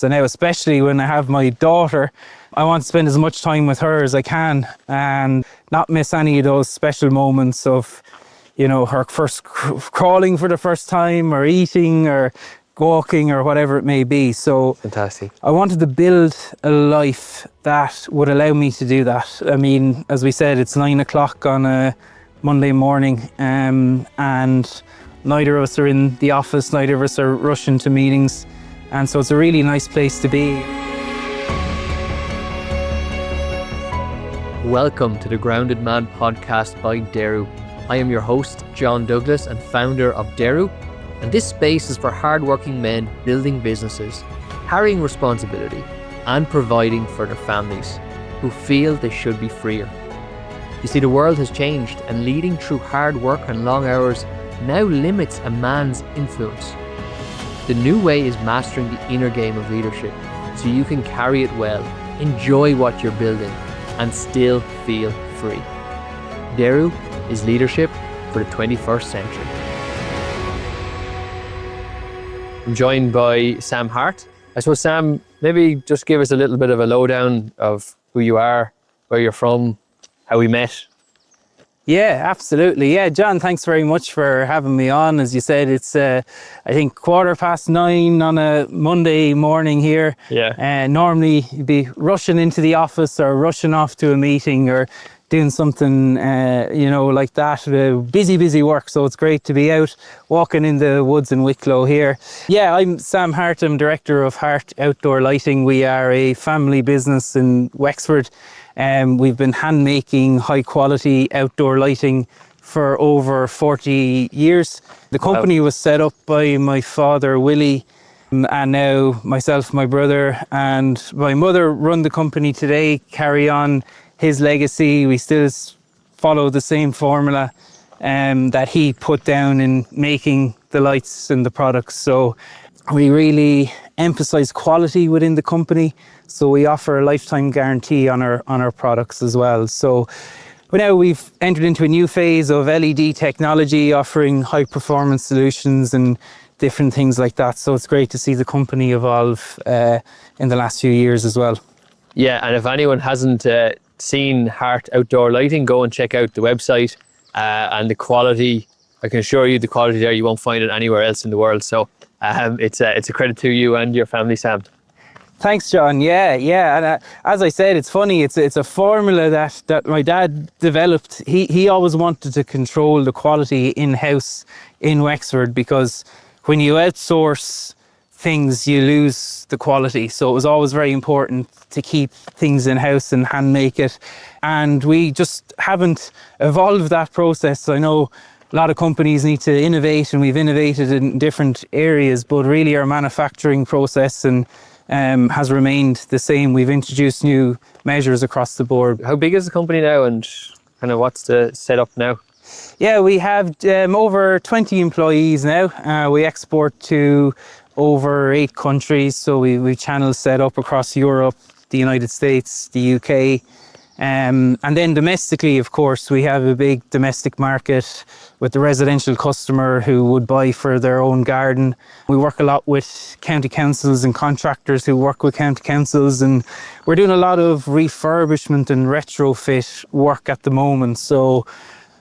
So now, especially when I have my daughter, I want to spend as much time with her as I can and not miss any of those special moments of, you know, her first crawling for the first time or eating or walking or whatever it may be. So fantastic. I wanted to build a life that would allow me to do that. I mean, as we said, it's 9 o'clock on a Monday morning, and neither of us are in the office, neither of us are rushing to meetings. And so it's a really nice place to be. Welcome to the Grounded Man podcast by Deru. I am your host, John Douglas, and founder of Deru. And this space is for hardworking men building businesses, carrying responsibility, and providing for their families who feel they should be freer. You see, the world has changed, and leading through hard work and long hours now limits a man's influence. The new way is mastering the inner game of leadership so you can carry it well, enjoy what you're building, and still feel free. Deru is leadership for the 21st century. I'm joined by Sam Harte. I suppose, Sam, maybe just give us a little bit of a lowdown of who you are, where you're from, how we met. Yeah, absolutely. Yeah, John, thanks very much for having me on. As you said, it's, I think, 9:15 on a Monday morning here. Yeah. Normally, you'd be rushing into the office or rushing off to a meeting or doing something, like that. Busy work. So it's great to be out walking in the woods in Wicklow here. Yeah, I'm Sam Harte. I'm director of Hart Outdoor Lighting. We are a family business in Wexford. We've been hand making high quality outdoor lighting for over 40 years. The company was set up by my father, Willie, and now myself, my brother, and my mother run the company today, carry on his legacy. We still follow the same formula that he put down in making the lights and the products. So we really emphasize quality within the company. So we offer a lifetime guarantee on our products as well. So now we've entered into a new phase of LED technology, offering high performance solutions and different things like that. So it's great to see the company evolve in the last few years as well. Yeah, and if anyone hasn't seen Harte Outdoor Lighting, go and check out the website and the quality. I can assure you the quality there, you won't find it anywhere else in the world. So it's a credit to you and your family, Sam. Thanks, John. Yeah. And as I said, it's funny. It's a formula that my dad developed. He always wanted to control the quality in-house in Wexford, because when you outsource things, you lose the quality. So it was always very important to keep things in-house and hand make it. And we just haven't evolved that process. I know a lot of companies need to innovate, and we've innovated in different areas, but really our manufacturing process has remained the same. We've introduced new measures across the board. How big is the company now, and kind of what's the setup now? Yeah, we have over 20 employees now. We export to over 8 countries. So we channels set up across Europe, the United States, the UK. And then domestically, of course, we have a big domestic market with the residential customer who would buy for their own garden. We work a lot with county councils and contractors who work with county councils, and we're doing a lot of refurbishment and retrofit work at the moment. So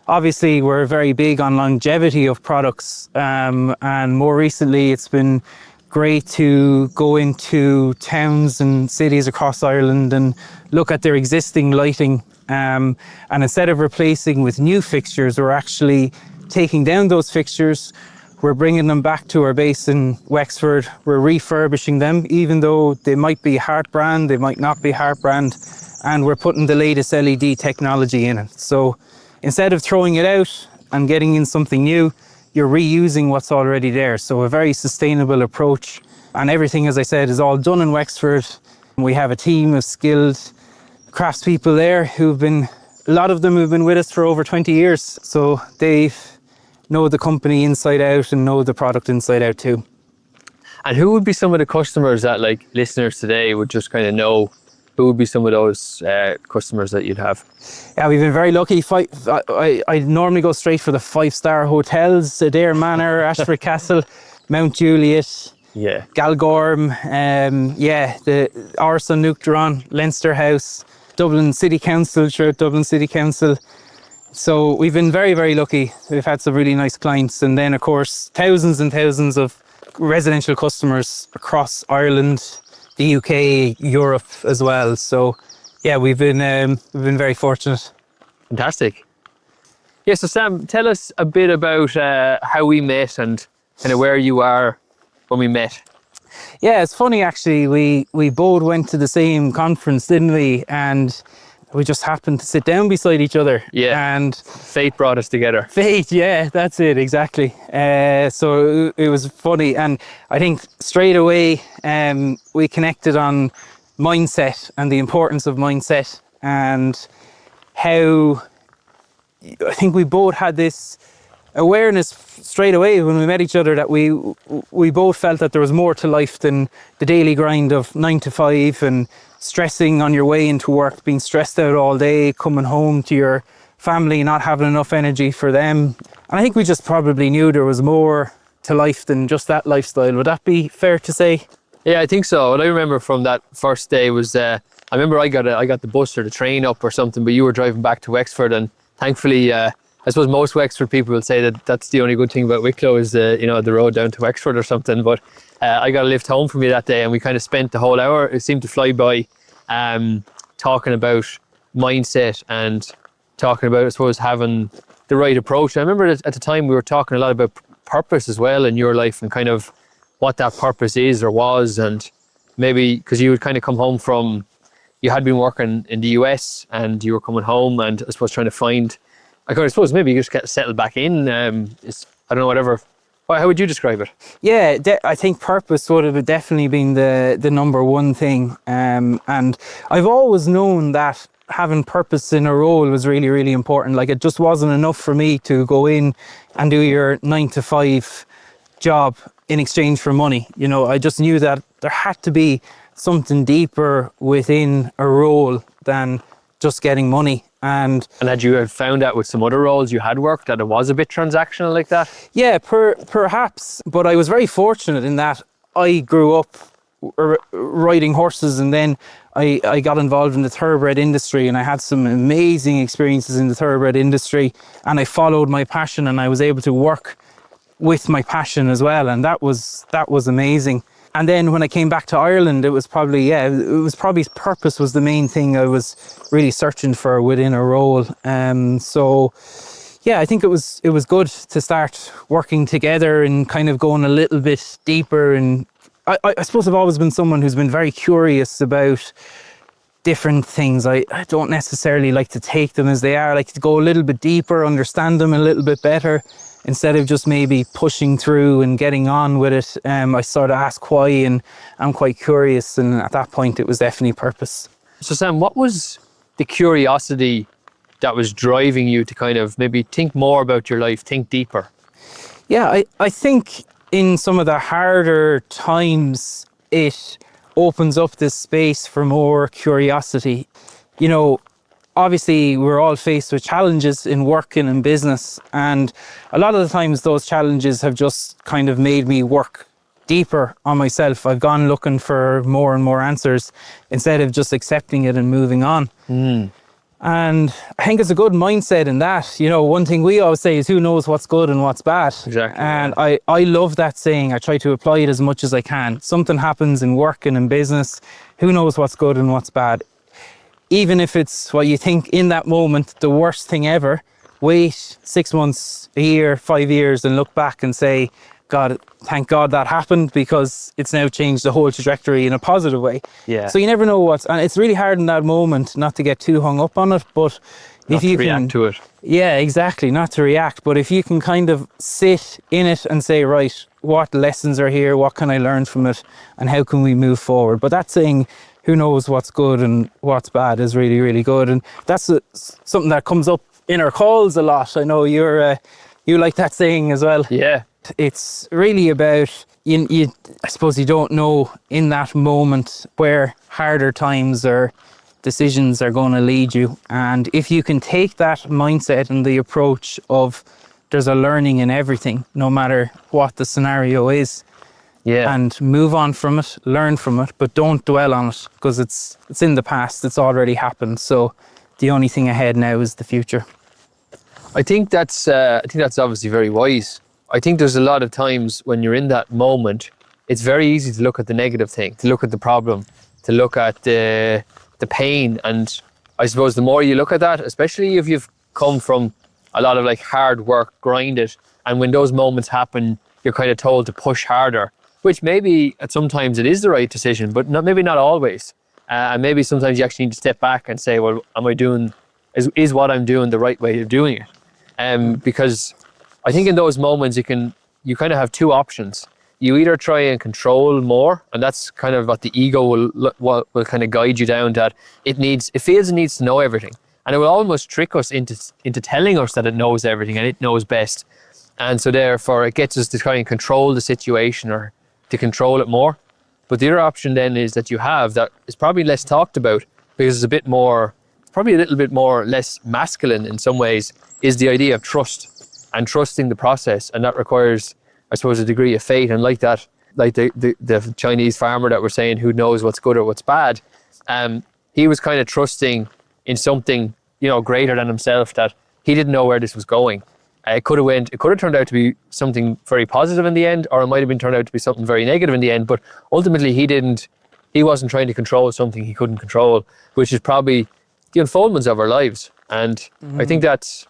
obviously we're very big on longevity of products, and more recently it's been great to go into towns and cities across Ireland and look at their existing lighting, and instead of replacing with new fixtures, we're actually taking down those fixtures, we're bringing them back to our base in Wexford, we're refurbishing them, even though they might be Harte brand, they might not be Harte brand, and we're putting the latest LED technology in it. So instead of throwing it out and getting in something new, you're reusing what's already there. So a very sustainable approach. And everything, as I said, is all done in Wexford. We have a team of skilled craftspeople there a lot of them have been with us for over 20 years. So they know the company inside out and know the product inside out too. And who would be some of the customers that, like, listeners today would just kind of know? Who would be some of those customers that you'd have? Yeah, we've been very lucky. I normally go straight for the 5-star hotels: Adair Manor, Ashford Castle, Mount Juliet, Yeah. Galgorm, the Orson Nuchtron, Leinster House, Dublin City Council, throughout Dublin City Council. So we've been very, very lucky. We've had some really nice clients, and then of course thousands and thousands of residential customers across Ireland, the UK, Europe as well. So yeah, we've been very fortunate. Fantastic. Yeah, so Sam, tell us a bit about how we met and kind of where you are when we met. Yeah, it's funny actually. We both went to the same conference, didn't we? And we just happened to sit down beside each other. Yeah. And Fate brought us together. fate, yeah, that's it, exactly. So it was funny, and I think straight away we connected on mindset and the importance of mindset, and how I think we both had this awareness straight away when we met each other that we both felt that there was more to life than the daily grind of 9 to 5 and stressing on your way into work, being stressed out all day, coming home to your family, not having enough energy for them. And I think we just probably knew there was more to life than just that lifestyle. Would that be fair to say? Yeah, I think so. What I remember from that first day was, I remember I got the bus or the train up or something, but you were driving back to Wexford, and thankfully, I suppose most Wexford people will say that that's the only good thing about Wicklow is the road down to Wexford or something. But I got a lift home from you that day, and we kind of spent the whole hour. It seemed to fly by, talking about mindset and talking about, I suppose, having the right approach. I remember at the time we were talking a lot about purpose as well in your life, and kind of what that purpose is or was, and maybe because you would kind of come home from, you had been working in the US and you were coming home, and I suppose trying to find, I suppose maybe you just get settled back in. I don't know, whatever. How would you describe it? Yeah, I think purpose would have definitely been the number one thing. And I've always known that having purpose in a role was really, really important. Like, it just wasn't enough for me to go in and do your 9 to 5 job in exchange for money. I just knew that there had to be something deeper within a role than just getting money. And had you found out with some other roles you had worked that it was a bit transactional like that? Yeah, perhaps. But I was very fortunate in that I grew up riding horses, and then I got involved in the thoroughbred industry, and I had some amazing experiences in the thoroughbred industry, and I followed my passion, and I was able to work with my passion as well, and that was amazing. And then when I came back to Ireland, it was probably purpose was the main thing I was really searching for within a role. So yeah, I think it was good to start working together and kind of going a little bit deeper. And I suppose I've always been someone who's been very curious about different things. I don't necessarily like to take them as they are. I like to go a little bit deeper, understand them a little bit better, instead of just maybe pushing through and getting on with it. I sort of ask why, and I'm quite curious, and at that point it was definitely purpose. So Sam, what was the curiosity that was driving you to kind of maybe think more about your life, think deeper? Yeah, I think in some of the harder times it opens up this space for more curiosity. Obviously, we're all faced with challenges in work and in business, and a lot of the times those challenges have just kind of made me work deeper on myself. I've gone looking for more and more answers instead of just accepting it and moving on. And I think it's a good mindset in that. One thing we always say is, who knows what's good and what's bad? Exactly. And I love that saying. I try to apply it as much as I can. Something happens in work and in business, who knows what's good and what's bad? Even if it's what you think in that moment, the worst thing ever, wait 6 months, a year, 5 years, and look back and say, God, thank God that happened, because it's now changed the whole trajectory in a positive way. Yeah. So you never know and it's really hard in that moment not to get too hung up on it, but if you can react to it. Yeah, exactly, not to react. But if you can kind of sit in it and say, right, what lessons are here? What can I learn from it? And how can we move forward? But that saying, who knows what's good and what's bad, is really, really good. And that's something that comes up in our calls a lot. I know you like that saying as well. Yeah. It's really about, I suppose you don't know in that moment where harder times or decisions are going to lead you. And if you can take that mindset and the approach of there's a learning in everything, no matter what the scenario is, Yeah. and move on from it, learn from it, but don't dwell on it because it's in the past. It's already happened. So the only thing ahead now is the future. I think that's obviously very wise. I think there's a lot of times when you're in that moment, it's very easy to look at the negative thing, to look at the problem, to look at the pain. And I suppose the more you look at that, especially if you've come from a lot of like hard work, grind it, and when those moments happen, you're kind of told to push harder, which maybe at sometimes it is the right decision, but maybe not always. And maybe sometimes you actually need to step back and say, well, is what I'm doing the right way of doing it? Because I think in those moments you kind of have two options. You either try and control more, and that's kind of what the ego will kind of guide you down, that it feels it needs to know everything, and it will almost trick us into telling us that it knows everything and it knows best, and so therefore it gets us to try and control the situation or to control it more. But the other option then is that you have that is probably less talked about because it's probably a little bit more less masculine in some ways, is the idea of trust and trusting the process, and that requires, I suppose, a degree of faith. And like that, like the Chinese farmer that we're saying, who knows what's good or what's bad, he was kind of trusting in something, greater than himself, that he didn't know where this was going. It could have turned out to be something very positive in the end, or it might have been turned out to be something very negative in the end. But ultimately, he wasn't trying to control something he couldn't control, which is probably the unfoldments of our lives. And I think that's,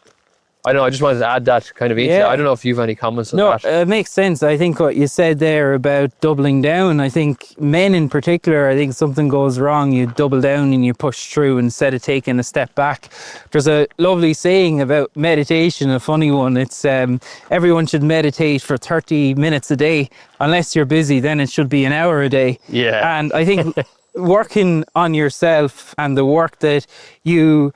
I don't know, I just wanted to add that kind of into it. I don't know if you have any comments on that. No, it makes sense. I think what you said there about doubling down, I think men in particular, I think something goes wrong, you double down and you push through instead of taking a step back. There's a lovely saying about meditation, a funny one. It's everyone should meditate for 30 minutes a day. Unless you're busy, then it should be an hour a day. Yeah. And I think working on yourself and the work that you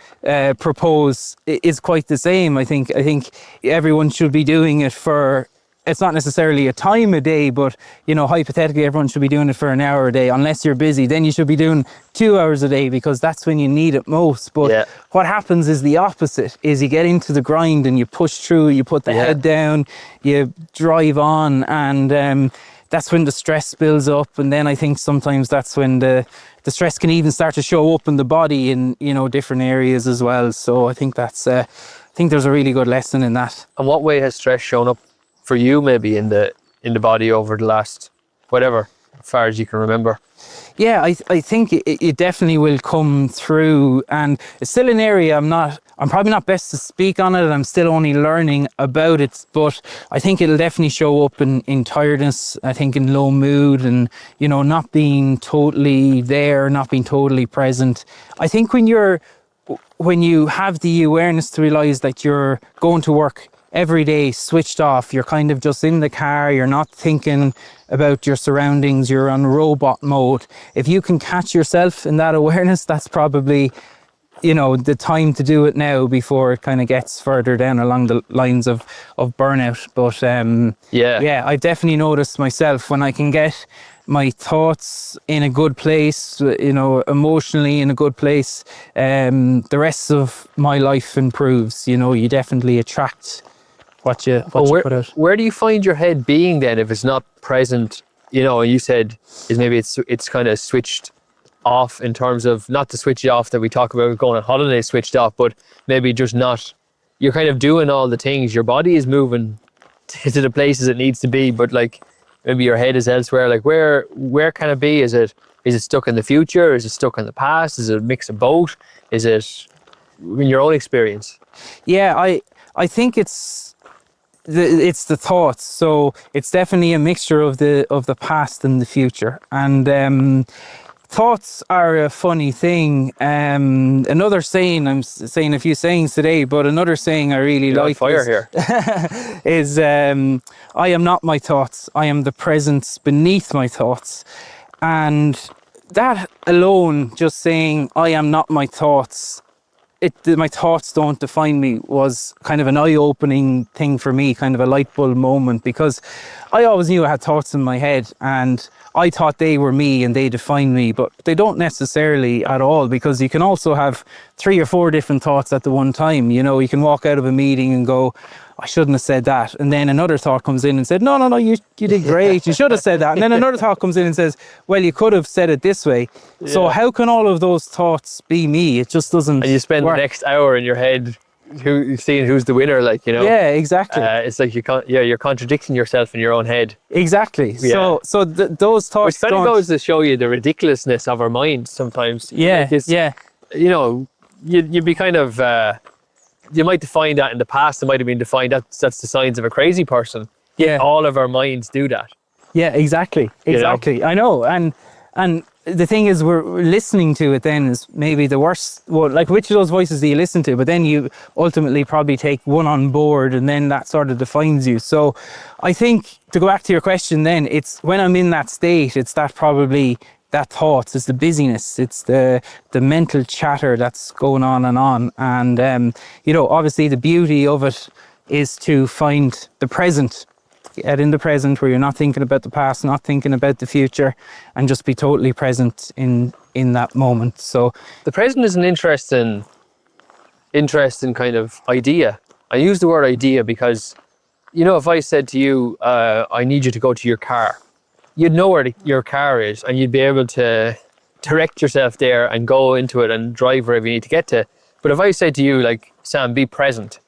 propose is quite the same. I think everyone should be doing it for, it's not necessarily a time a day, but hypothetically everyone should be doing it for an hour a day. Unless you're busy, then you should be doing 2 hours a day, because that's when you need it most. But what happens is the opposite, is you get into the grind and you push through, you put the head down, you drive on, and that's when the stress builds up. And then I think sometimes that's when the stress can even start to show up in the body in, different areas as well. So I think there's a really good lesson in that. And what way has stress shown up for you maybe in the body over the last, whatever, as far as you can remember? Yeah, I think it definitely will come through, and it's still an area I'm probably not best to speak on it. I'm still only learning about it, but I think it'll definitely show up in tiredness, I think in low mood, and, not being totally there, not being totally present. I think when you have the awareness to realize that you're going to work every day switched off, you're kind of just in the car, you're not thinking about your surroundings, you're on robot mode. If you can catch yourself in that awareness, that's probably the time to do it now, before it kind of gets further down along the lines of burnout. But I definitely noticed myself when I can get my thoughts in a good place, emotionally in a good place, the rest of my life improves. You definitely attract what you put out. Where do you find your head being then if it's not present? You said is maybe it's kind of switched off, in terms of not to switch it off that we talk about going on holiday switched off, but maybe just not, you're kind of doing all the things, your body is moving to the places it needs to be, but like maybe your head is elsewhere. Like where can it be? Is it stuck in the future? Is it stuck in the past? Is it a mix of both? Is it in your own experience? Yeah, I think it's the thoughts. So it's definitely a mixture of the past and the future. And thoughts are a funny thing. Another saying, I'm saying a few sayings today, but another saying I really like is I am not my thoughts, I am the presence beneath my thoughts. And that alone, just saying I am not my thoughts, my thoughts don't define me, was kind of an eye-opening thing for me, kind of a light bulb moment, because I always knew I had thoughts in my head and I thought they were me and they defined me, but they don't necessarily at all, because you can also have 3 or 4 different thoughts at the one time. You can walk out of a meeting and go, I shouldn't have said that. And then another thought comes in and said, no, you did great. You should have said that. And then another thought comes in and says, well, you could have said it this way. So how can all of those thoughts be me? It just doesn't And you spend work. the next hour in your head seeing who's the winner, like, you know. Yeah, exactly. It's like you're contradicting yourself in your own head. Exactly. Yeah. So those thoughts Which kind of goes to show you the ridiculousness of our minds sometimes. Yeah, Like yeah. You know, you'd be kind of, you might define that in the past. It might have been defined that's the signs of a crazy person. Yeah. All of our minds do that. Yeah, exactly. Exactly. I know. And the thing is, we're listening to it then is maybe the worst. Well, like, which of those voices do you listen to? But then you ultimately probably take one on board, and then that sort of defines you. So I think, to go back to your question then, it's when I'm in that state, it's that probably that thoughts, it's the busyness, it's the mental chatter that's going on. And, you know, obviously the beauty of it is to find the present. Get in the present where you're not thinking about the past, not thinking about the future, and just be totally present in that moment. So The present is an interesting kind of idea. I use the word idea because, you know, if I said to you, I need you to go to your car, you'd know where your car is, and you'd be able to direct yourself there and go into it and drive wherever you need to get to. But if I said to you, like, Sam, be present,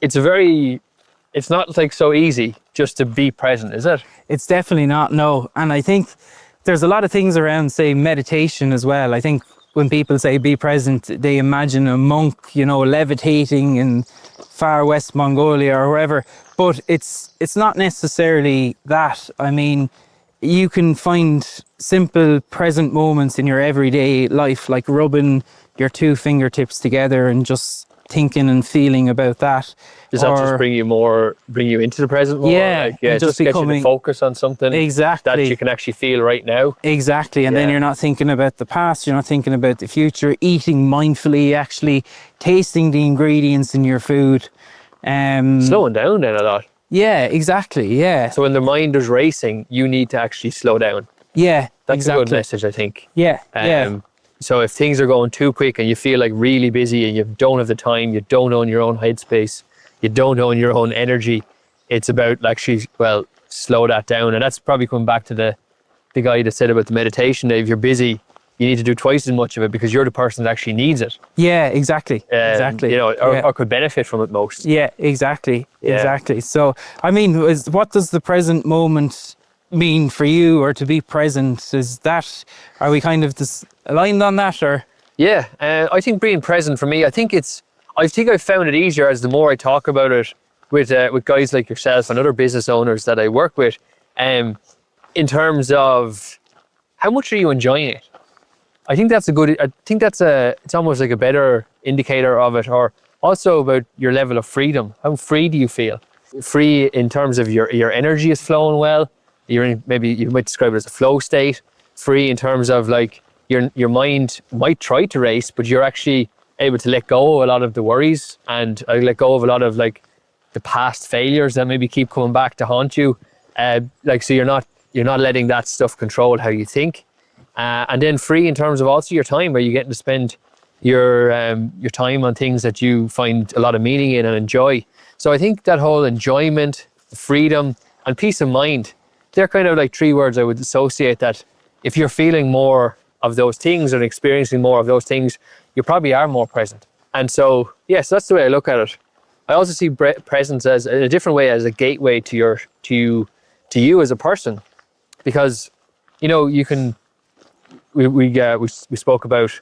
it's not like so easy just to be present, is it? it's definitely not, no. And I think there's a lot of things around, say, meditation as well. I think when people say be present, they imagine a monk, you know, levitating in far west Mongolia or wherever. But it's not necessarily that. I mean, you can find simple present moments in your everyday life, like rubbing your two fingertips together and just thinking and feeling about that. Does that just bring you into the present more? Yeah, Like, yeah, and just get you to focus on something exactly that you can actually feel right now. Exactly. And then Yeah. you're not thinking about the past, you're not thinking about the future, eating mindfully, actually tasting the ingredients in your food. Slowing down then a lot. Yeah, exactly. Yeah. So when the mind is racing, you need to actually slow down. Yeah. That's exactly. a good message, I think. Yeah. Yeah. So if things are going too quick and you feel like really busy and you don't have the time, you don't own your own headspace, you don't own your own energy, it's about actually, well, slow that down. And that's probably coming back to the guy that said about the meditation, that if you're busy, you need to do twice as much of it because you're the person that actually needs it. Yeah, exactly. Exactly. You know, or could benefit from it most. Yeah, exactly. Yeah. Exactly. So, I mean, what does the present moment mean for you, or to be present? Are we kind of aligned on that, or? Yeah, I think being present for me, I think I've found it easier as the more I talk about it with guys like yourself and other business owners that I work with, in terms of how much are you enjoying it? I think it's almost like a better indicator of it, or also about your level of freedom. How free do you feel? Free in terms of your energy is flowing well. Maybe you might describe it as a flow state. Free in terms of like your mind might try to race, but you're actually able to let go of a lot of the worries and let go of a lot of like the past failures that maybe keep coming back to haunt you. So you're not letting that stuff control how you think. And then free in terms of also your time, where you're getting to spend your time on things that you find a lot of meaning in and enjoy. So I think that whole enjoyment, freedom, and peace of mind, they're kind of like three words I would associate that if you're feeling more of those things and experiencing more of those things, you probably are more present. And so, yes, that's the way I look at it. I also see presence as in a different way, as a gateway to you as a person, because you know you can. We spoke about,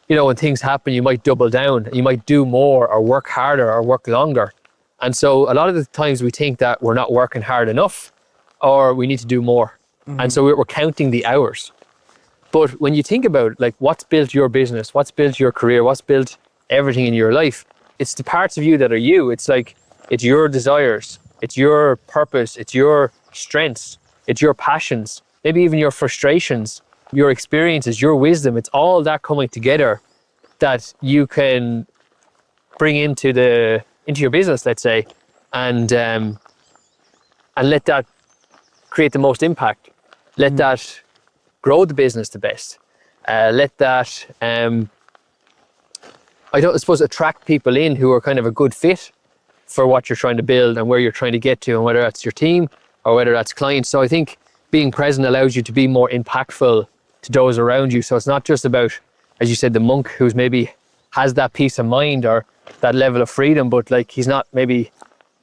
you know, when things happen, you might double down, you might do more or work harder or work longer. And so a lot of the times we think that we're not working hard enough or we need to do more. Mm-hmm. And so we're counting the hours. But when you think about like what's built your business, what's built your career, what's built everything in your life, it's the parts of you that are you. It's like, it's your desires, it's your purpose, it's your strengths, it's your passions, maybe even your frustrations, your experiences, your wisdom. It's all that coming together that you can bring into your business, let's say, and let that create the most impact. Let that grow the business the best. Let that, I suppose, attract people in who are kind of a good fit for what you're trying to build and where you're trying to get to, and whether that's your team or whether that's clients. So I think being present allows you to be more impactful to those around you. So it's not just about, as you said, the monk who's maybe has that peace of mind or that level of freedom, but like he's not maybe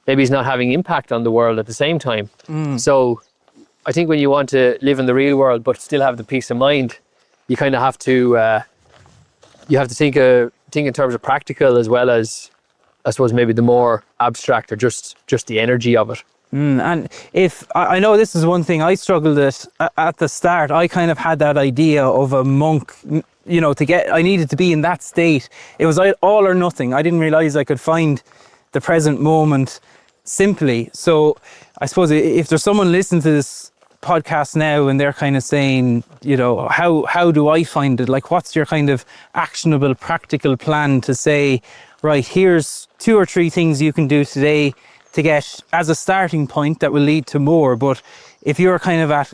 he's not having impact on the world at the same time. So I think when you want to live in the real world but still have the peace of mind, you kind of have to think in terms of practical as well as, I suppose, maybe the more abstract or just the energy of it. And if I know this is one thing I struggled at the start, I kind of had that idea of a monk, you know, I needed to be in that state. It was all or nothing. I didn't realize I could find the present moment simply. So I suppose if there's someone listening to this podcast now and they're kind of saying, you know, how do I find it? Like, what's your kind of actionable, practical plan to say, right, here's 2 or 3 things you can do today to get as a starting point that will lead to more. But if you're kind of at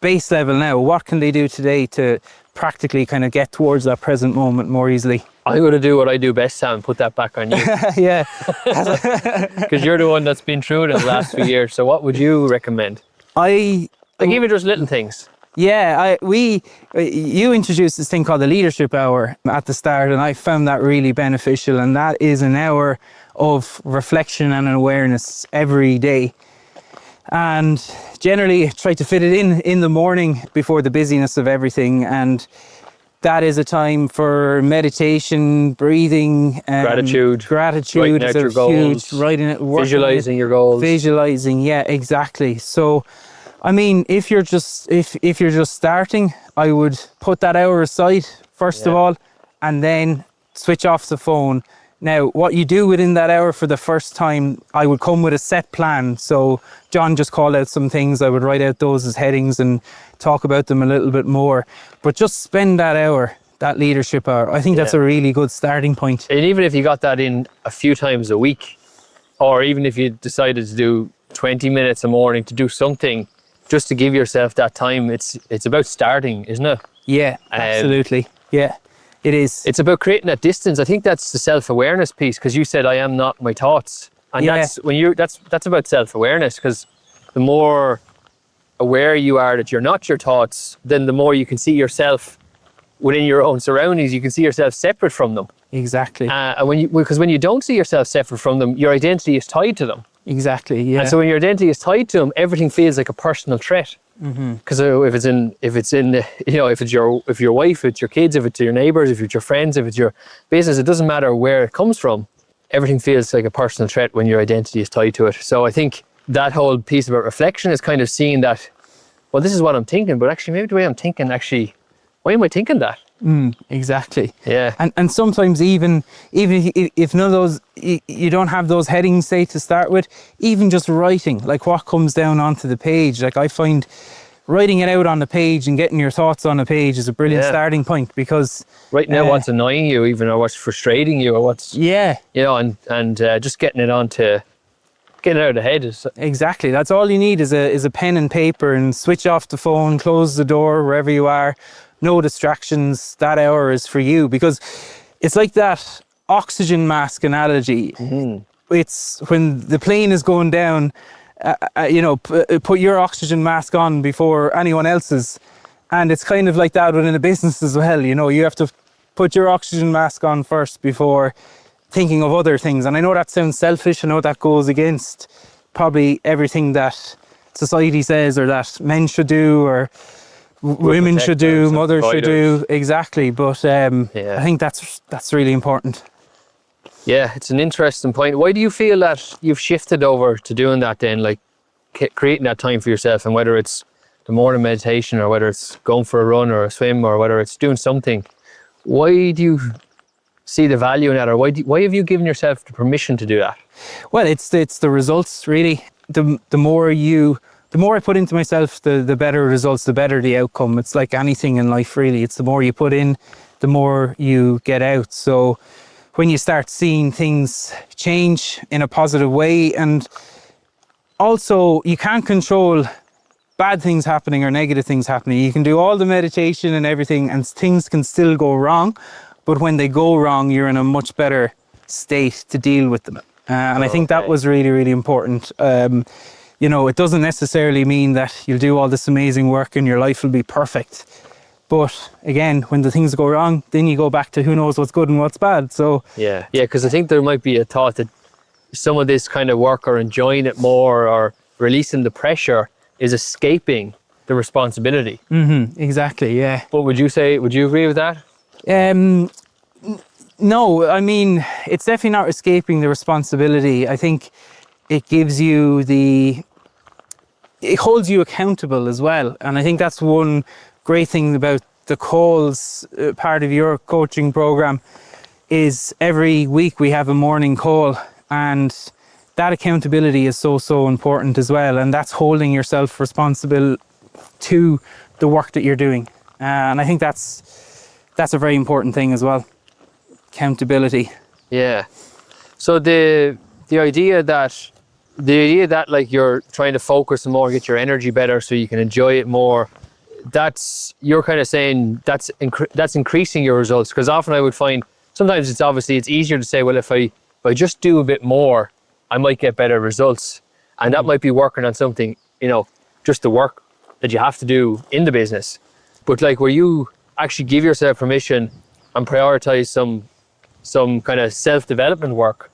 base level now, what can they do today to practically kind of get towards that present moment more easily? I'm going to do what I do best, Sam, put that back on you. Yeah. Because you're the one that's been through it in the last few years. So what would you recommend? Like even just little things. Yeah, you introduced this thing called the leadership hour at the start, and I found that really beneficial. And that is an hour of reflection and awareness every day. And generally try to fit it in the morning before the busyness of everything. And that is a time for meditation, breathing, gratitude, writing out your goals, visualizing your goals. Visualizing, yeah, exactly. So I mean, if you're just starting, I would put that hour aside first of all, and then switch off the phone. Now, what you do within that hour for the first time, I would come with a set plan. So John just called out some things. I would write out those as headings and talk about them a little bit more. But just spend that hour, that leadership hour. I think that's a really good starting point. And even if you got that in a few times a week, or even if you decided to do 20 minutes a morning to do something, just to give yourself that time, it's about starting, isn't it? Yeah, absolutely. Yeah, it is. It's about creating that distance. I think that's the self-awareness piece, because you said I am not my thoughts, and that's about self-awareness. Because the more aware you are that you're not your thoughts, then the more you can see yourself within your own surroundings. You can see yourself separate from them. Exactly. And because when you don't see yourself separate from them, your identity is tied to them. Exactly. Yeah. And so when your identity is tied to them, everything feels like a personal threat. Because if it's your wife, if it's your kids, if it's your neighbors, if it's your friends, if it's your business, it doesn't matter where it comes from. Everything feels like a personal threat when your identity is tied to it. So I think that whole piece about reflection is kind of seeing that, well, this is what I'm thinking, but actually maybe the way I'm thinking, why am I thinking that? Exactly. Yeah. And sometimes even if none of those, you don't have those headings, say, to start with, even just writing, like what comes down onto the page. Like I find writing it out on the page and getting your thoughts on a page is a brilliant starting point, because right now what's annoying you, even, or what's frustrating you, or what's and just getting it out of the head is exactly. That's all you need is a pen and paper, and switch off the phone, close the door wherever you are. No distractions. That hour is for you, because it's like that oxygen mask analogy. It's when the plane is going down, put your oxygen mask on before anyone else's. And it's kind of like that within a business as well. You know, you have to put your oxygen mask on first before thinking of other things. And I know that sounds selfish. I know that goes against probably everything that society says, or that men should do, or women should do, mothers should do. Exactly. But I think that's really important. Yeah, it's an interesting point. Why do you feel that you've shifted over to doing that then, like creating that time for yourself, and whether it's the morning meditation, or whether it's going for a run or a swim, or whether it's doing something, why do you see the value in that, or why have you given yourself the permission to do that? Well, it's the results, really. The more I put into myself, the better results, the better the outcome. It's like anything in life, really. It's the more you put in, the more you get out. So when you start seeing things change in a positive way, and also you can't control bad things happening or negative things happening. You can do all the meditation and everything, and things can still go wrong. But when they go wrong, you're in a much better state to deal with them. And I think that Okay. was really, really important. You know, it doesn't necessarily mean that you'll do all this amazing work and your life will be perfect. But again, when the things go wrong, then you go back to who knows what's good and what's bad. So Yeah, because I think there might be a thought that some of this kind of work or enjoying it more or releasing the pressure is escaping the responsibility. exactly, yeah. But would you agree with that? No, I mean, it's definitely not escaping the responsibility. I think it gives you it holds you accountable as well. And I think that's one great thing about the calls, part of your coaching program, is every week we have a morning call, and that accountability is so important as well. And that's holding yourself responsible to the work that you're doing. And I think that's a very important thing as well. Accountability. Yeah. So the idea that like you're trying to focus more, get your energy better so you can enjoy it more, you're kind of saying that's increasing your results. Because often I would find sometimes it's easier to say, well, if I just do a bit more, I might get better results. And that might be working on something, just the work that you have to do in the business. But like where you actually give yourself permission and prioritize some kind of self-development work,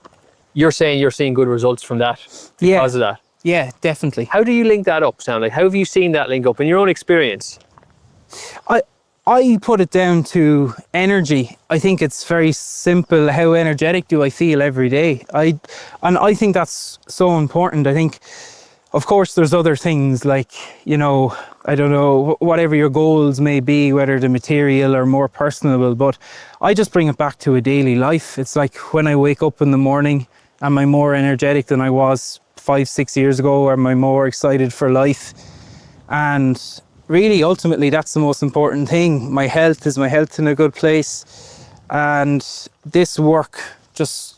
you're saying you're seeing good results from that because of that. Yeah, definitely. How do you link that up, Sam? Like, how have you seen that link up in your own experience? I put it down to energy. I think it's very simple. How energetic do I feel every day? I think that's so important. I think, of course, there's other things like, I don't know, whatever your goals may be, whether the material or more personable, but I just bring it back to a daily life. It's like when I wake up in the morning, am I more energetic than I was 5-6 years ago? Or am I more excited for life? And really, ultimately, that's the most important thing. My health in a good place? And this work just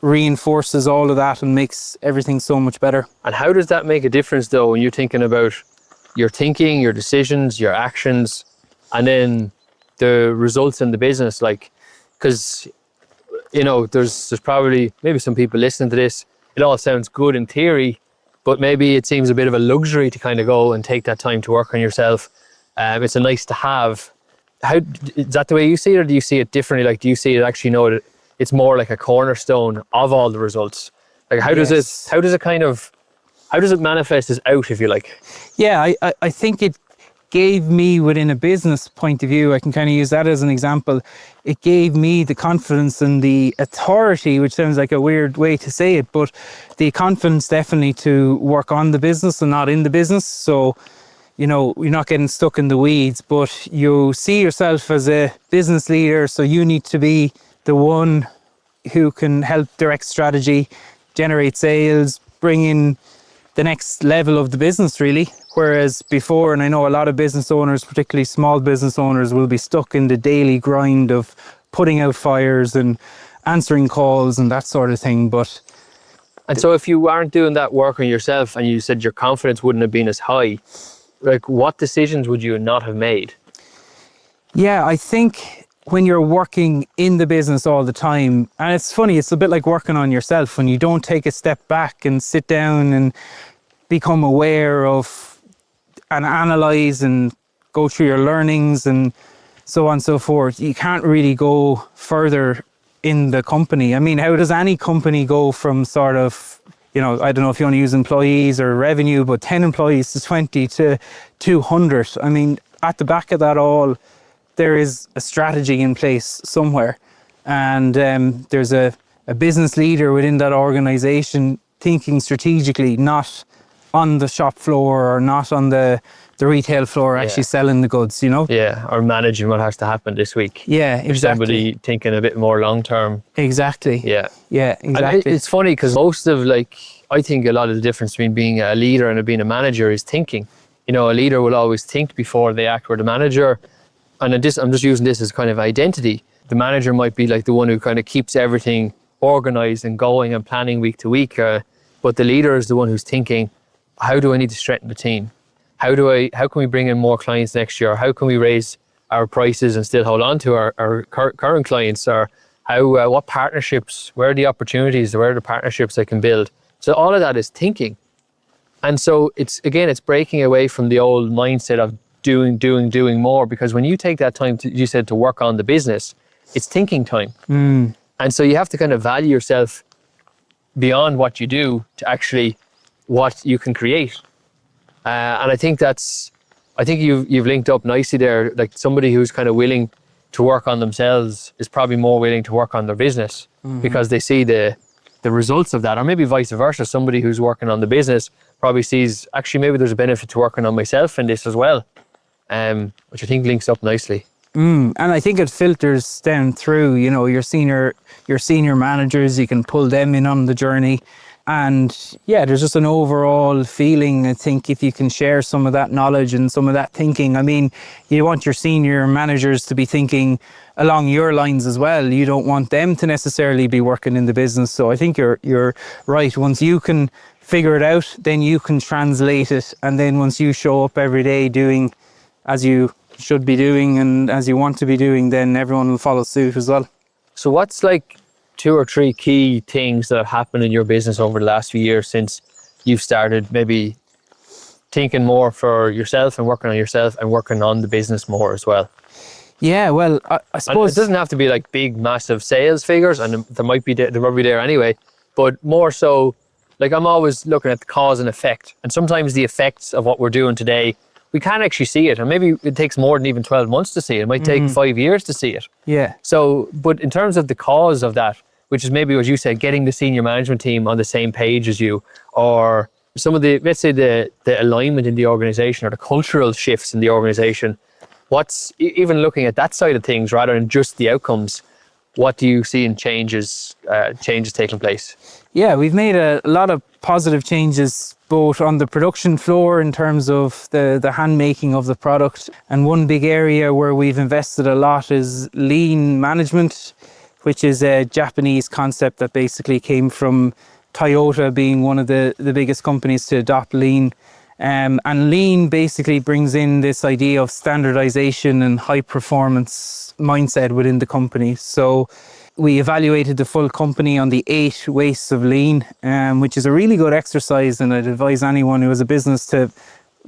reinforces all of that and makes everything so much better. And how does that make a difference, though, when you're thinking about your thinking, your decisions, your actions, and then the results in the business? Like, because, there's probably maybe some people listening to this, it all sounds good in theory, but maybe it seems a bit of a luxury to kind of go and take that time to work on yourself. It's a nice to have. Is that the way you see it, or do you see it differently? Like, do you see it actually that it's more like a cornerstone of all the results? Like, how does it manifest as out, if you like? Yeah, I think it gave me, within a business point of view, I can kind of use that as an example. It gave me the confidence and the authority, which sounds like a weird way to say it, but the confidence definitely to work on the business and not in the business. So, you're not getting stuck in the weeds, but you see yourself as a business leader. So you need to be the one who can help direct strategy, generate sales, bring in the next level of the business, really. Whereas before, and I know a lot of business owners, particularly small business owners, will be stuck in the daily grind of putting out fires and answering calls and that sort of thing. And so if you aren't doing that work on yourself, and you said your confidence wouldn't have been as high, like, what decisions would you not have made? Yeah, I think when you're working in the business all the time, and it's funny, it's a bit like working on yourself, when you don't take a step back and sit down and become aware of and analyze and go through your learnings and so on and so forth, you can't really go further in the company. I mean, how does any company go from sort of, I don't know if you want to use employees or revenue, but 10 employees to 20 to 200? I mean, at the back of that all, there is a strategy in place somewhere. And there's a business leader within that organization thinking strategically, not on the shop floor or not on the retail floor, actually selling the goods, Yeah, or managing what has to happen this week. Yeah, exactly. Somebody thinking a bit more long term. Exactly. Yeah. Yeah, exactly. And it's funny because I think a lot of the difference between being a leader and being a manager is thinking. A leader will always think before they act, where the manager, and I'm just using this as kind of identity. The manager might be like the one who kind of keeps everything organized and going and planning week to week. But the leader is the one who's thinking, how do I need to strengthen the team? How can we bring in more clients next year? How can we raise our prices and still hold on to our current clients? Or how what partnerships, where are the opportunities, where are the partnerships I can build. So all of that is thinking. And so it's breaking away from the old mindset of doing more, because when you take that time you said to work on the business, it's thinking time. And so you have to kind of value yourself beyond what you do to actually what you can create. And I think you've linked up nicely there. Like somebody who's kind of willing to work on themselves is probably more willing to work on their business because they see the results of that, or maybe vice versa. Somebody who's working on the business probably sees, actually, maybe there's a benefit to working on myself in this as well, which I think links up nicely. And I think it filters down through, your senior managers. You can pull them in on the journey. And yeah, there's just an overall feeling, I think, if you can share some of that knowledge and some of that thinking. I mean, you want your senior managers to be thinking along your lines as well. You don't want them to necessarily be working in the business. So I think you're right. Once you can figure it out, then you can translate it. And then once you show up every day doing as you should be doing and as you want to be doing, then everyone will follow suit as well. So what's like 2 or 3 key things that have happened in your business over the last few years since you've started maybe thinking more for yourself and working on yourself and working on the business more as well? Yeah, well, I suppose... And it doesn't have to be like big, massive sales figures, and there might be there anyway, but more so, like I'm always looking at the cause and effect. And sometimes the effects of what we're doing today, we can't actually see it. And maybe it takes more than even 12 months to see it. It might take 5 years to see it. Yeah. So, but in terms of the cause of that, which is maybe what you said, getting the senior management team on the same page as you, or some of the, let's say the alignment in the organization or the cultural shifts in the organization, what's, even looking at that side of things rather than just the outcomes, what do you see in changes taking place? Yeah, we've made a lot of positive changes both on the production floor in terms of the hand making of the product. And one big area where we've invested a lot is lean management, which is a Japanese concept that basically came from Toyota being one of the biggest companies to adopt lean. And lean basically brings in this idea of standardization and high performance mindset within the company. So we evaluated the full company on the 8 wastes of lean, which is a really good exercise. And I'd advise anyone who has a business to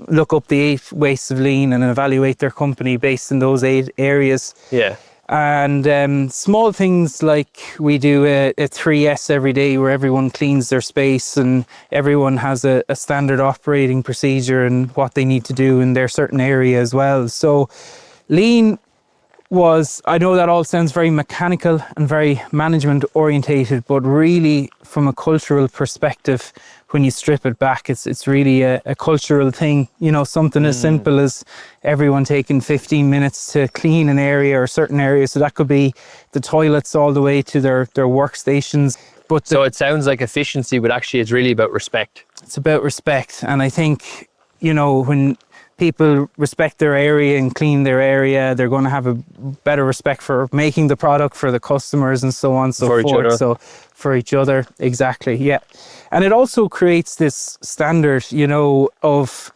look up the 8 wastes of lean and evaluate their company based in those 8 areas. Yeah. And small things like we do a 3S every day where everyone cleans their space and everyone has a standard operating procedure and what they need to do in their certain area as well. So lean was, I know that all sounds very mechanical and very management orientated, but really from a cultural perspective, when you strip it back, it's really a cultural thing. Something as simple as everyone taking 15 minutes to clean an area or certain areas. So that could be the toilets all the way to their workstations. But so it sounds like efficiency, but actually it's really about respect. It's about respect. And I think, when people respect their area and clean their area, they're going to have a better respect for making the product for the customers and so on and so forth. Each other. So for each other, exactly, yeah. And it also creates this standard, of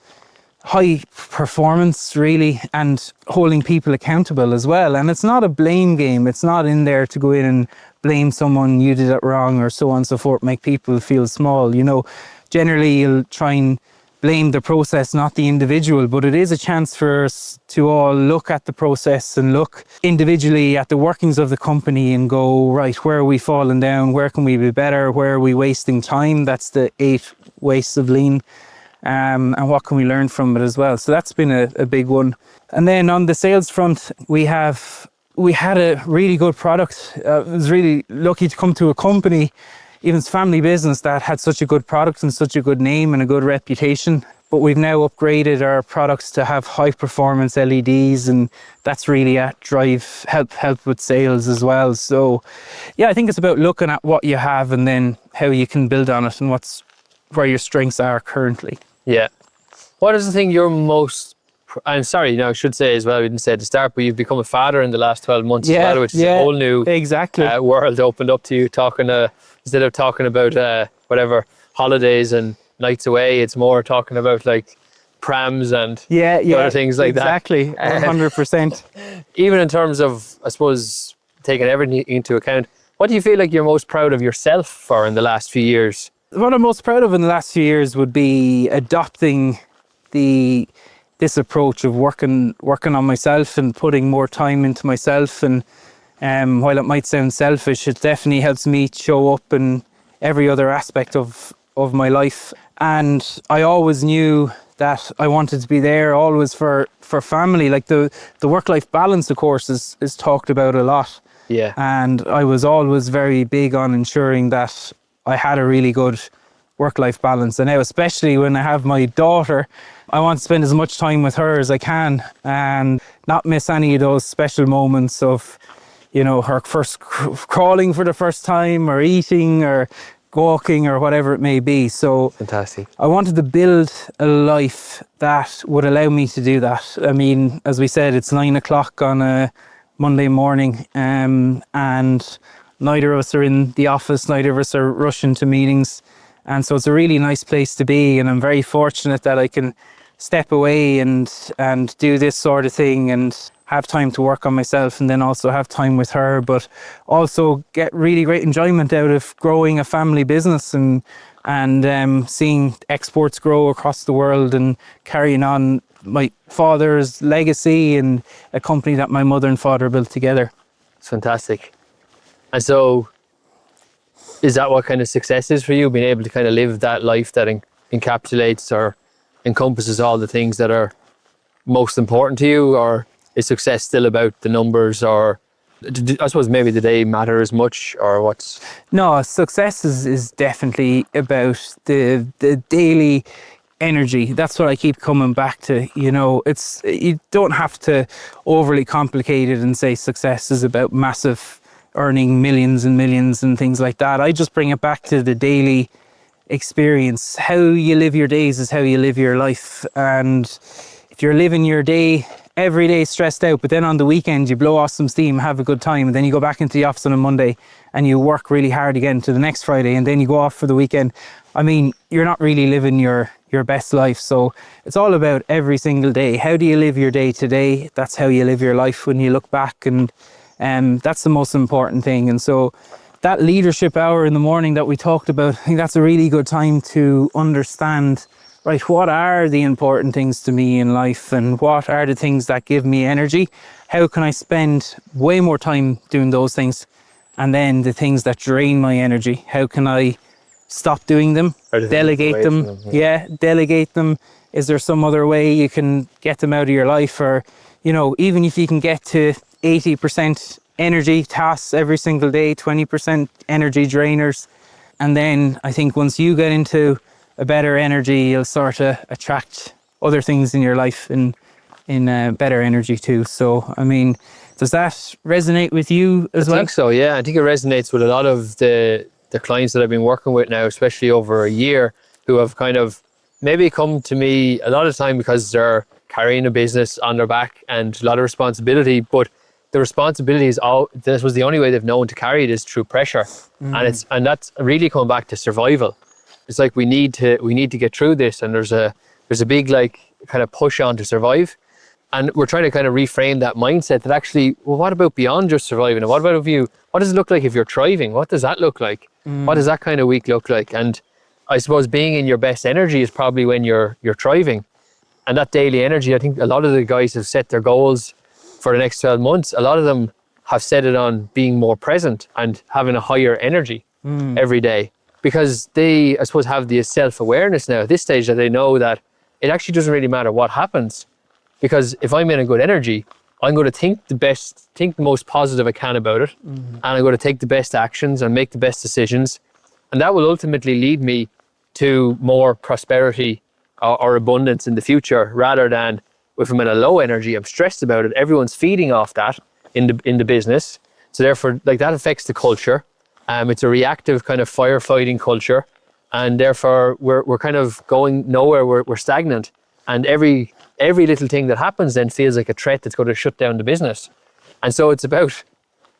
high performance really, and holding people accountable as well. And it's not a blame game. It's not in there to go in and blame someone, you did it wrong or so on and so forth, make people feel small. Generally you'll try and blame the process, not the individual, but it is a chance for us to all look at the process and look individually at the workings of the company and go, right, where are we falling down? Where can we be better? Where are we wasting time? That's the 8 wastes of lean. And what can we learn from it as well? So that's been a big one. And then on the sales front, we had a really good product. I was really lucky to come to a company, even it's family business, that had such a good product and such a good name and a good reputation. But we've now upgraded our products to have high performance LEDs, and that's really at drive, help with sales as well. So yeah, I think it's about looking at what you have and then how you can build on it and where your strengths are currently. Yeah. What is the thing you're most, I'm sorry, I should say as well, we didn't say at the start, but you've become a father in the last 12 months as well, which is a whole new world opened up to you, instead of talking about whatever holidays and nights away, it's more talking about like prams and other things like exactly, that. Exactly, 100%. Even in terms of, I suppose, taking everything into account, What do you feel like you're most proud of yourself for in the last few years? What I'm most proud of in the last few years would be adopting this approach of working on myself and putting more time into myself. And while it might sound selfish, it definitely helps me show up in every other aspect of my life. And I always knew that I wanted to be there always for family. Like the work-life balance, of course, is talked about a lot. Yeah. And I was always very big on ensuring that I had a really good work-life balance. And now, especially when I have my daughter, I want to spend as much time with her as I can and not miss any of those special moments of, her first crawling for the first time, or eating, or walking, or whatever it may be. So Fantastic. I wanted to build a life that would allow me to do that. I mean, as we said, it's 9 o'clock on a Monday morning, and neither of us are in the office, neither of us are rushing to meetings. And so it's a really nice place to be, and I'm very fortunate that I can step away and do this sort of thing and have time to work on myself, and then also have time with her, but also get really great enjoyment out of growing a family business and seeing exports grow across the world and carrying on my father's legacy and a company that my mother and father built together. It's fantastic. And so, is that what kind of success is for you? Being able to kind of live that life that encapsulates or encompasses all the things that are most important to you? Or is success still about the numbers? Or I suppose maybe do they matter as much, or what's? No, success is definitely about the daily energy. That's what I keep coming back to. You don't have to overly complicate it and say success is about massive earning millions and millions and things like that. I just bring it back to the daily experience. How you live your days is how you live your life. And if you're living your day every day stressed out, but then on the weekend you blow off some steam, have a good time, and then you go back into the office on a Monday and you work really hard again to the next Friday, and then you go off for the weekend, I mean, you're not really living your best life. So it's all about every single day. How do you live your day today? That's how you live your life when you look back, and that's the most important thing. And so that leadership hour in the morning that we talked about, I think that's a really good time to understand, right, what are the important things to me in life, and what are the things that give me energy? How can I spend way more time doing those things? And then the things that drain my energy, how can I stop doing them, delegate them? Delegate them. Is there some other way you can get them out of your life? Or, even if you can get to 80% energy tasks every single day, 20% energy drainers. And then I think once you get into a better energy, you'll sort of attract other things in your life in better energy too. So, I mean, does that resonate with you as well? I think so, yeah. I think it resonates with a lot of the clients that I've been working with now, especially over a year, who have kind of maybe come to me a lot of time because they're carrying a business on their back and a lot of responsibility, but the responsibility is this was the only way they've known to carry it is through pressure. And that's really coming back to survival. It's like we need to get through this, and there's a big kind of push on to survive. And we're trying to kind of reframe that mindset that actually, well, what about beyond just surviving? And what does it look like if you're thriving? What does that look like? What does that kind of week look like? And I suppose being in your best energy is probably when you're thriving. And that daily energy, I think a lot of the guys have set their goals for the next 12 months. A lot of them have set it on being more present and having a higher energy every day, because they, I suppose, have the self-awareness now at this stage that they know that it actually doesn't really matter what happens, because if I'm in a good energy, I'm going to think the most positive I can about it, and I'm going to take the best actions and make the best decisions, and that will ultimately lead me to more prosperity or abundance in the future, rather than if I'm in a low energy, I'm stressed about it. Everyone's feeding off that in the business, so therefore, that affects the culture. It's a reactive kind of firefighting culture, and therefore we're kind of going nowhere. We're stagnant, and every little thing that happens then feels like a threat that's going to shut down the business. And so it's about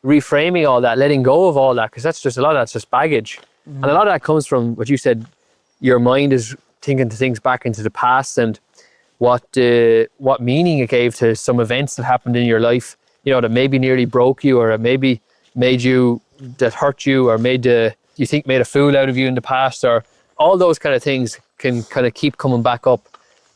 reframing all that, letting go of all that, because that's just a lot of that's just baggage. And a lot of that comes from what you said. Your mind is thinking things back into the past and what meaning it gave to some events that happened in your life, that maybe nearly broke you, or it maybe made you that hurt you or made a fool out of you in the past, or all those kind of things can kind of keep coming back up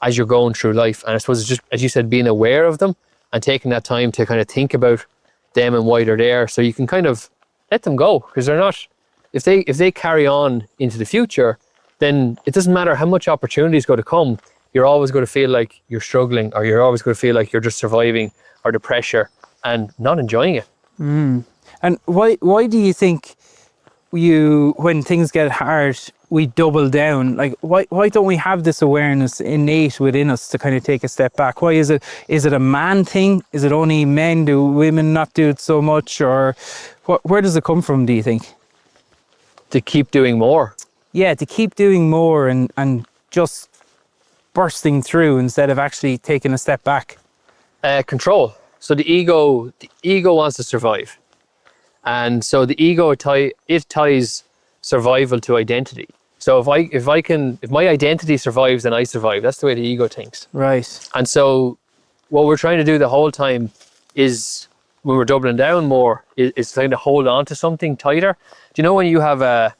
as you're going through life. And I suppose it's just, as you said, being aware of them and taking that time to kind of think about them and why they're there, so you can kind of let them go, because they're not, if they carry on into the future, then it doesn't matter how much opportunity is going to come, you're always going to feel like you're struggling, or you're always going to feel like you're just surviving or the pressure and not enjoying it. And why do you think when things get hard, we double down? Like, why don't we have this awareness innate within us to kind of take a step back? Why is it a man thing? Is it only men? Do women not do it so much? Or where does it come from, do you think? To keep doing more. Yeah, to keep doing more and just bursting through instead of actually taking a step back. Control. So the ego wants to survive. And so the ego ties survival to identity. So if my identity survives, then I survive. That's the way the ego thinks. Right. And so what we're trying to do the whole time is, when we're doubling down more, is trying to hold on to something tighter. Do you know when you have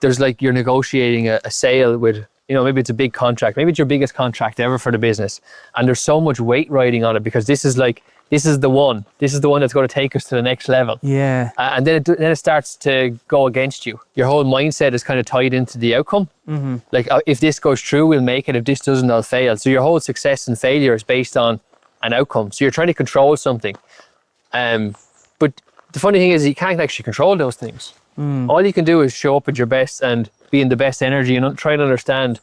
there's like, you're negotiating a sale with, maybe it's a big contract, maybe it's your biggest contract ever for the business, and there's so much weight riding on it because this is the one that's going to take us to the next level. Yeah. And then it starts to go against you. Your whole mindset is kind of tied into the outcome. Mm-hmm. Like, if this goes through, we'll make it. If this doesn't, I'll fail. So your whole success and failure is based on an outcome. So you're trying to control something. But the funny thing is, you can't actually control those things. All you can do is show up at your best and be in the best energy, and try to understand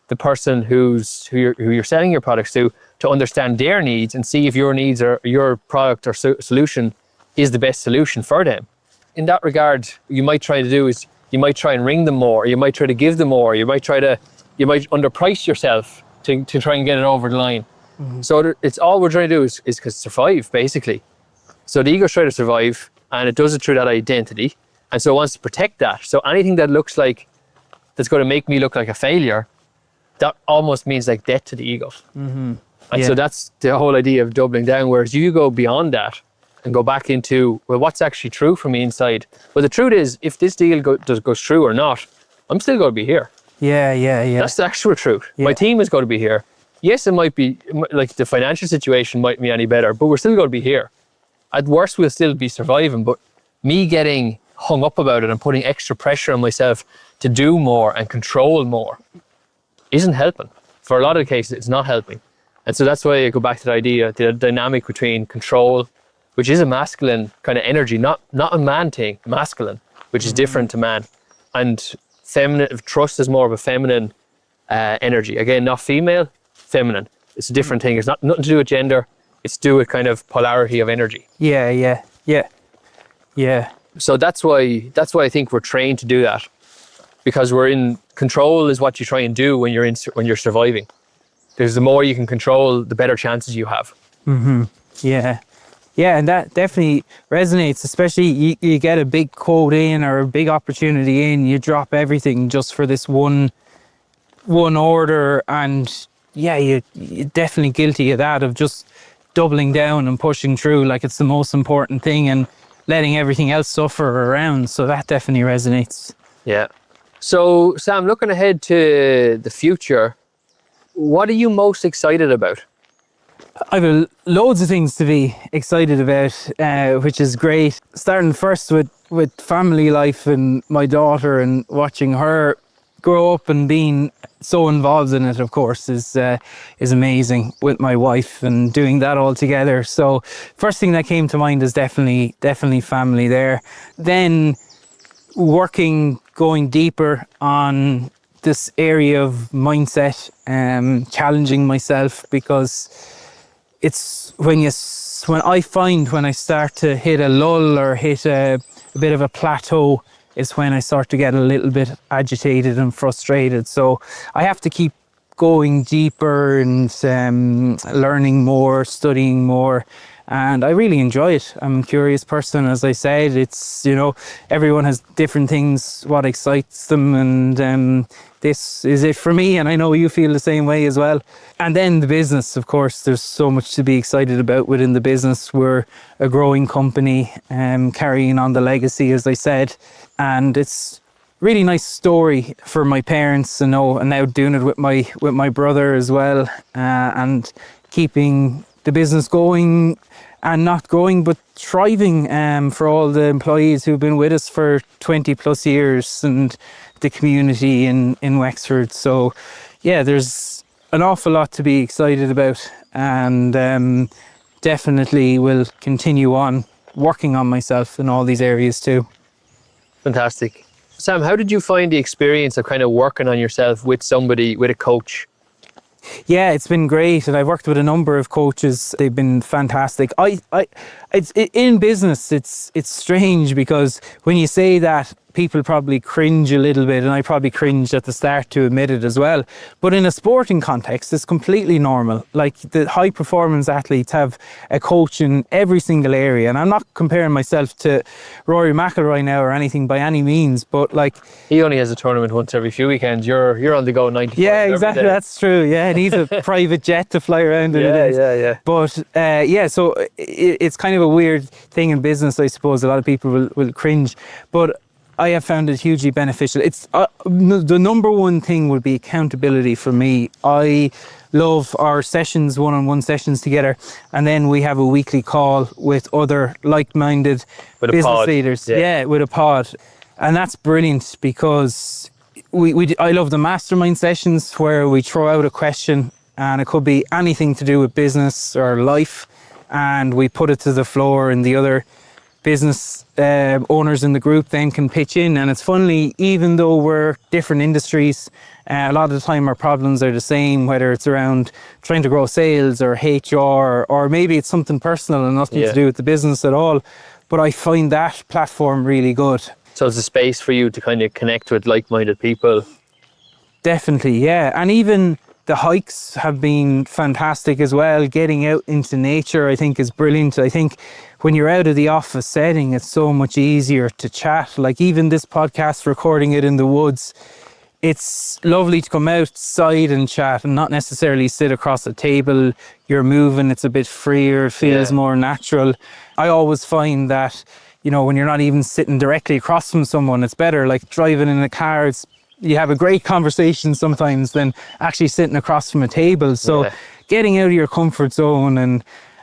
the person who you're selling your products to understand their needs and see if your needs or your product or solution is the best solution for them. In that regard, you might try and ring them more, or you might try to give them more, you might underprice yourself to try and get it over the line. Mm-hmm. So it's all we're trying to do is survive, basically. So the ego's trying to survive, and it does it through that identity. And so it wants to protect that. So anything that looks like, that's going to make me look like a failure, that almost means like death to the ego. Mm-hmm. And so that's the whole idea of doubling down. Whereas you go beyond that and go back into, well, what's actually true for me inside? Well, the truth is, if this deal goes through or not, I'm still going to be here. Yeah. That's the actual truth. Yeah. My team is going to be here. Yes, it might be, like, the financial situation might be any better, but we're still going to be here. At worst, we'll still be surviving. But me getting hung up about it and putting extra pressure on myself to do more and control more isn't helping. For a lot of the cases, it's not helping. And so that's why I go back to the idea, the dynamic between control, which is a masculine kind of energy, not a man thing, masculine, which is different to man. And feminine, trust is more of a feminine energy. Again, not female, feminine. It's a different thing. It's nothing to do with gender. It's to do with kind of polarity of energy. Yeah. So that's why I think we're trained to do that, because we're in control is what you try and do when you're surviving. Because the more you can control, the better chances you have. Mm-hmm. Yeah, and that definitely resonates. Especially you get a big quote in or a big opportunity in, you drop everything just for this one order, and you're definitely guilty of that, of just doubling down and pushing through like it's the most important thing and letting everything else suffer around. So that definitely resonates. Yeah. So Sam, looking ahead to the future, what are you most excited about? I've loads of things to be excited about, which is great. Starting first with family life and my daughter, and watching her grow up and being so involved in it, of course, is amazing, with my wife and doing that all together. So first thing that came to mind is definitely family there. Then going deeper on this area of mindset, challenging myself, because it's when I start to hit a lull or hit a bit of a plateau, is when I start to get a little bit agitated and frustrated. So I have to keep going deeper and learning more, studying more. And I really enjoy it. I'm a curious person, as I said. It's, everyone has different things, what excites them. And this is it for me, and I know you feel the same way as well. And then the business, of course, there's so much to be excited about within the business. We're a growing company, carrying on the legacy, as I said, and it's really nice story for my parents and now doing it with my brother as well, and keeping the business going and not growing but thriving, for all the employees who've been with us for 20 plus years, and the community in Wexford. So yeah, there's an awful lot to be excited about, and definitely will continue on working on myself in all these areas too. Fantastic. Sam, how did you find the experience of kind of working on yourself with somebody, with a coach? Yeah, it's been great, and I've worked with a number of coaches. They've been fantastic. In business, it's strange, because when you say that, people probably cringe a little bit, and I probably cringed at the start to admit it as well. But in a sporting context, it's completely normal. Like, the high performance athletes have a coach in every single area, and I'm not comparing myself to Rory McIlroy now or anything by any means, but like, He only has a tournament once every few weekends. You're on the go 95. yeah, exactly. That's true. Yeah, and he's a private jet to fly around in. Yeah. But yeah, so it's kind of a weird thing in business, I suppose. A lot of people will cringe, but I have found it hugely beneficial. It's the number one thing would be accountability for me. I love our sessions, one-on-one sessions together, and then we have a weekly call with other like-minded business leaders. Yeah, with a pod, and that's brilliant, because I love the mastermind sessions where we throw out a question, and it could be anything to do with business or life, and we put it to the floor, and the other business owners in the group then can pitch in. And it's funny, even though we're different industries, a lot of the time our problems are the same, whether it's around trying to grow sales or HR, or maybe it's something personal and nothing to do with the business at all. But I find that platform really good. So it's a space for you to kind of connect with like-minded people. Definitely, yeah. And even the hikes have been fantastic as well. Getting out into nature, I think, is brilliant. I think when you're out of the office setting, it's so much easier to chat. Like, even this podcast, recording it in the woods, it's lovely to come outside and chat and not necessarily sit across a table. You're moving, it's a bit freer, feels more natural. I always find that, you know, when you're not even sitting directly across from someone, it's better. Like, driving in a car, you have a great conversation sometimes than actually sitting across from a table. So getting out of your comfort zone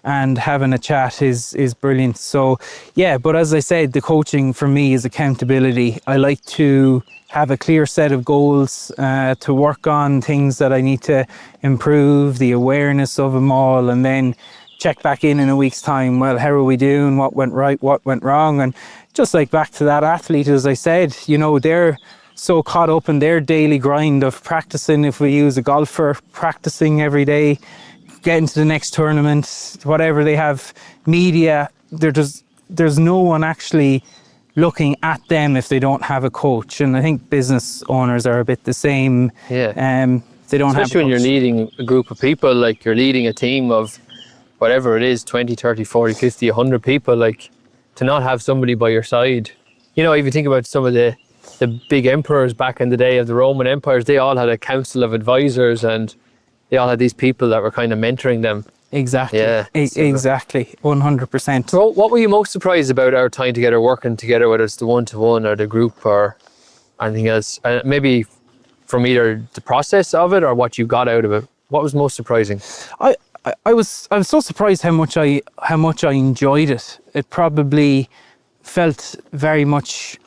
and having a chat is brilliant. So yeah, but as I said, the coaching for me is accountability. I like to have a clear set of goals, to work on things that I need to improve, the awareness of them all, and then check back in a week's time. Well, how are we doing? What went right? What went wrong? And just like back to that athlete, as I said, you know, they're so caught up in their daily grind of practicing. If we use a golfer, practicing every day, getting to the next tournament, whatever they have, media, there's no one actually looking at them if they don't have a coach. And I think business owners are a bit the same. Yeah. They don't have. Especially when you're leading a group of people, like you're leading a team of whatever it is, 20, 30, 40, 50, 100 people, like, to not have somebody by your side. You know, if you think about some of the big emperors back in the day of the Roman empires, they all had a council of advisors, and they all had these people that were kind of mentoring them. Exactly. Yeah. Exactly. 100%. So what were you most surprised about our time together, working together, whether it's the one-to-one or the group or anything else? Maybe from either the process of it or what you got out of it. What was most surprising? I was so surprised how much I enjoyed it. It probably felt very much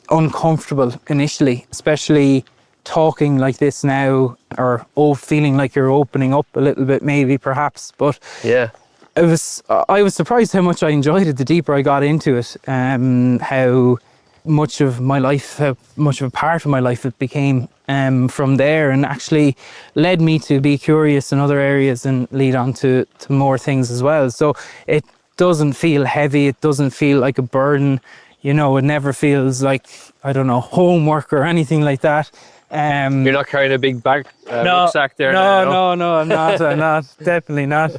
uncomfortable initially, especially talking like this now, or feeling like you're opening up a little bit, maybe, perhaps. But yeah, I was surprised how much I enjoyed it the deeper I got into it, how much of my life, how much of a part of my life it became from there, and actually led me to be curious in other areas and lead on to more things as well. So it doesn't feel heavy, it doesn't feel like a burden, you know, it never feels like, I don't know, homework or anything like that. You're not carrying a big bag, rucksack there? No, I'm not, definitely not.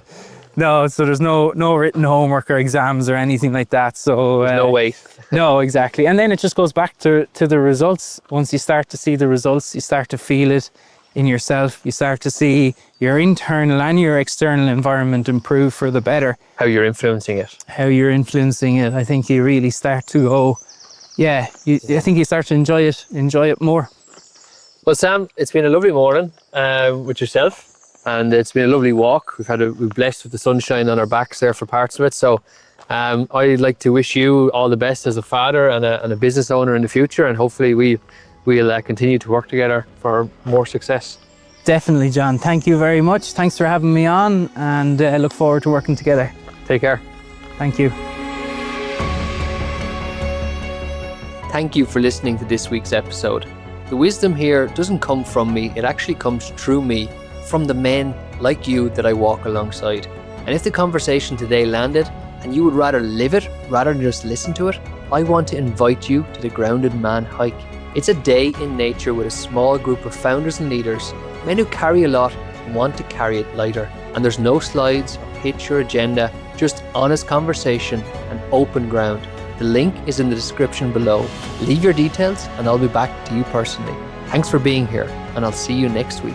No, so there's no written homework or exams or anything like that. So No way. no, exactly. And then it just goes back to the results. Once you start to see the results, you start to feel it in yourself. You start to see your internal and your external environment improve for the better. How you're influencing it. How you're influencing it. I think you really start to go, I think you start to enjoy it more. Well, Sam, it's been a lovely morning with yourself, and it's been a lovely walk. We're blessed with the sunshine on our backs there for parts of it. So I'd like to wish you all the best as a father and a business owner in the future, and hopefully we'll continue to work together for more success. Definitely, John. Thank you very much. Thanks for having me on, and I look forward to working together. Take care. Thank you. Thank you for listening to this week's episode. The wisdom here doesn't come from me, it actually comes through me, from the men like you that I walk alongside. And if the conversation today landed and you would rather live it rather than just listen to it, I want to invite you to the Grounded Man Hike. It's a day in nature with a small group of founders and leaders, men who carry a lot and want to carry it lighter. And there's no slides or pitch or agenda, just honest conversation and open ground. The link is in the description below. Leave your details and I'll be back to you personally. Thanks for being here, and I'll see you next week.